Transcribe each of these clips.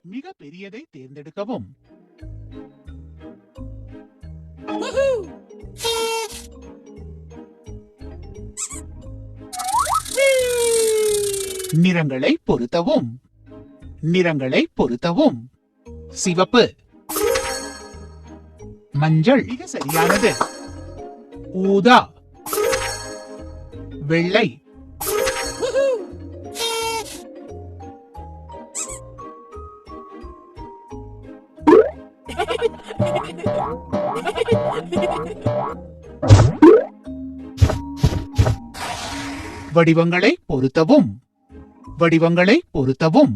மிக பெரியதை தேர்ந்தெடுக்கவும். நிறங்களை பொருத்தவும். நிறங்களை பொருத்தவும். சிவப்பு, மஞ்சள், மிக சரியானது. ஊதா, வெள்ளை, வடிவங்களை பொருத்தவும். வடிவங்களை பொருத்தவும்.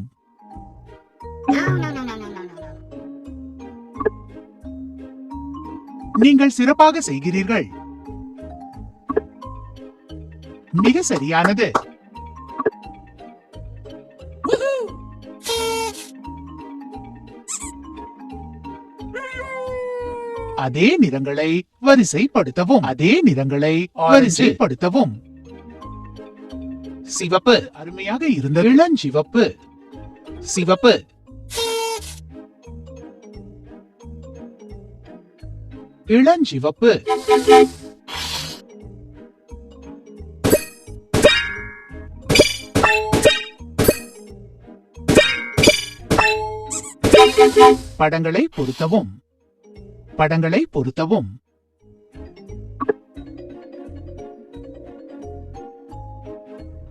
நீங்கள் சிறப்பாக செய்கிறீர்கள். மிக சரியானது. அதே நிறங்களை வரிசைப்படுத்தவும். அதே நிறங்களை வரிசைப்படுத்தவும். சிவப்பு, அருமையாக இருந்த இளஞ்சிவப்பு. சிவப்பு, இளஞ்சிவப்பு, படங்களை பொருத்தவும். படங்களை பொருத்தவும்.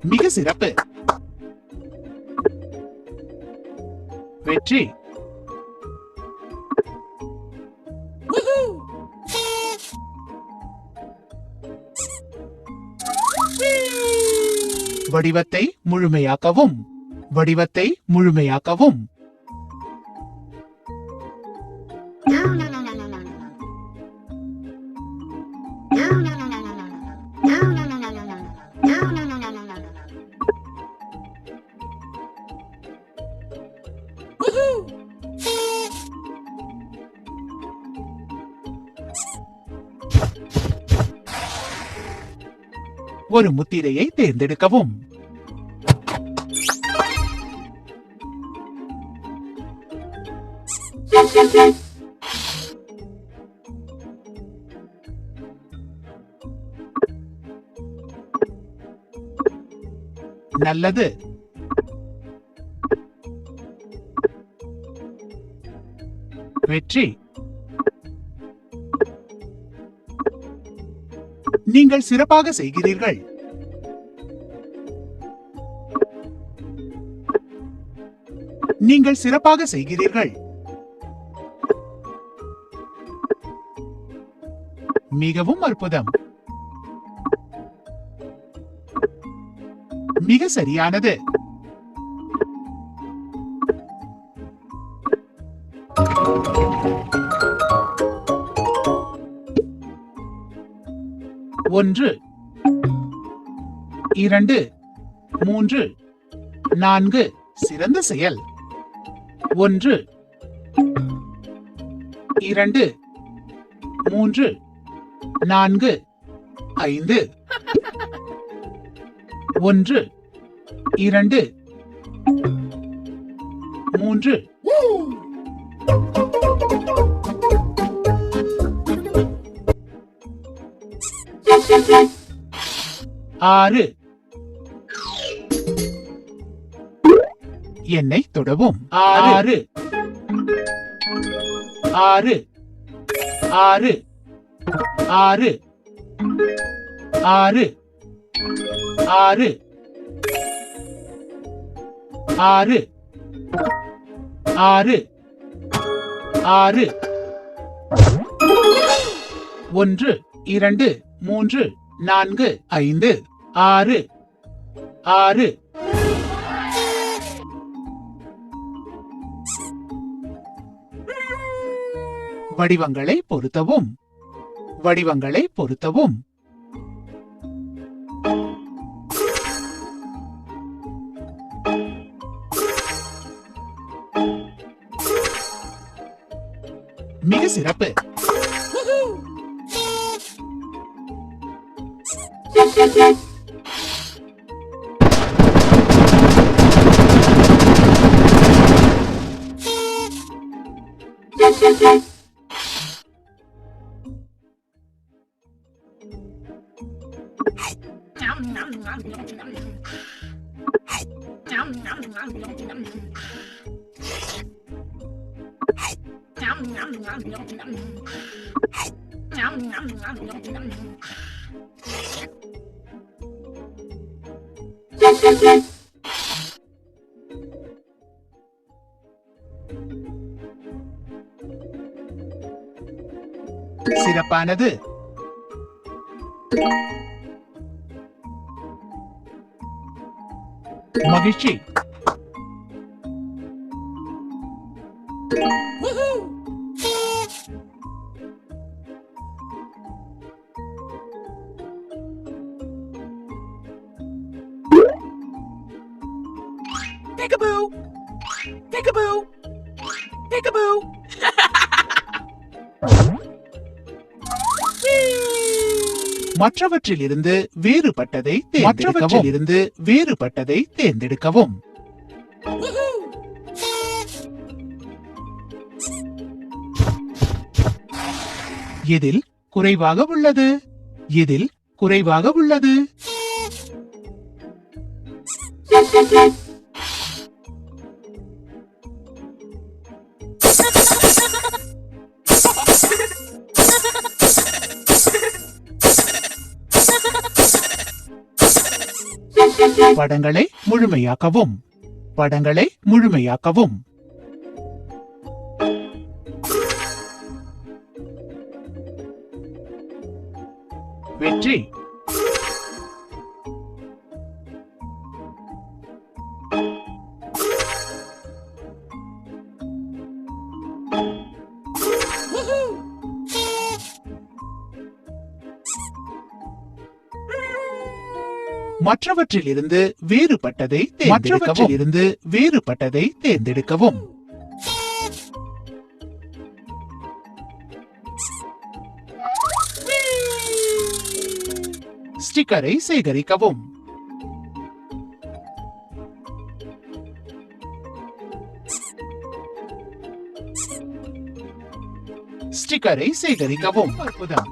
மிக சிறப்பு. வெற்றி. வடிவத்தை முழுமையாக்கவும். வடிவத்தை முழுமையாக்கவும். ஒரு முத்திரையை தேர்ந்தெடுக்கவும். நல்லது. வெற்றி. நீங்கள் சிறப்பாக செய்கிறீர்கள். நீங்கள் சிறப்பாக செய்கிறீர்கள். மிகவும் அற்புதம். மிக சரியானது. ஒன்று, இரண்டு, மூன்று, நான்கு. சிறந்த செயல். ஒன்று, இரண்டு, மூன்று, நான்கு, ஐந்து. ஒன்று, இரண்டு, மூன்று. ஆறு. என்னை தொடவும். ஆறு, ஆறு, ஆறு, ஆறு, ஆறு, ஆறு, ஆறு, ஆறு, ஆறு. ஒன்று, இரண்டு, மூன்று, நான்கு, ஐந்து, ஆறு, ஆறு. வடிவங்களை பொருத்தவும். வடிவங்களை பொருத்தவும். மிக சிறப்பு. சிறப்பானது. மகிழ்ச்சி. Peekaboo! Peekaboo! Peekaboo! மற்றவற்றிலிருந்து வேறுபட்டதை தேர்ந்தெடுக்கவும். எதில் குறைவாக உள்ளது? எதில் குறைவாக உள்ளது? படங்களை முழுமையாக்கவும். படங்களை முழுமையாக்கவும். வெற்றி. மற்றவற்றிலிருந்து வேறுபட்டதை தேர்ந்தெடுக்கவும். ஸ்டிக்கரை சேகரிக்கவும். ஸ்டிக்கரை சேகரிக்கவும். அற்புதம்.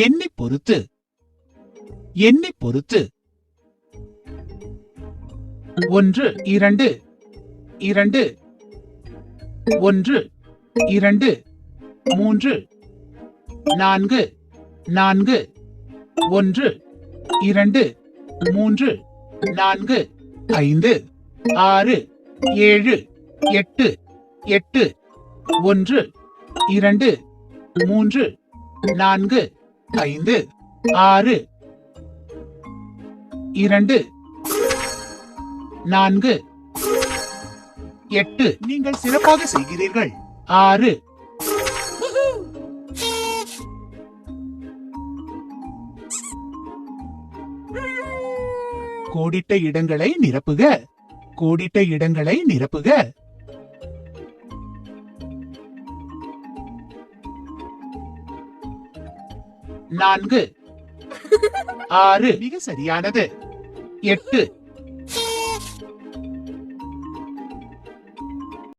எண்ணிப் பொறுத்து. 1 2 2 1 2 3 4 4 1 2 3 4 5 6 7 8 8 1 2 3 4 5 6 2 4 8. நீங்கள் சிறப்பாக செய்கிறீர்கள். 6. கோடிட்ட இடங்களை நிரப்புக. கோடிட்ட இடங்களை நிரப்புக. 4 6 மிக சரியானது. 8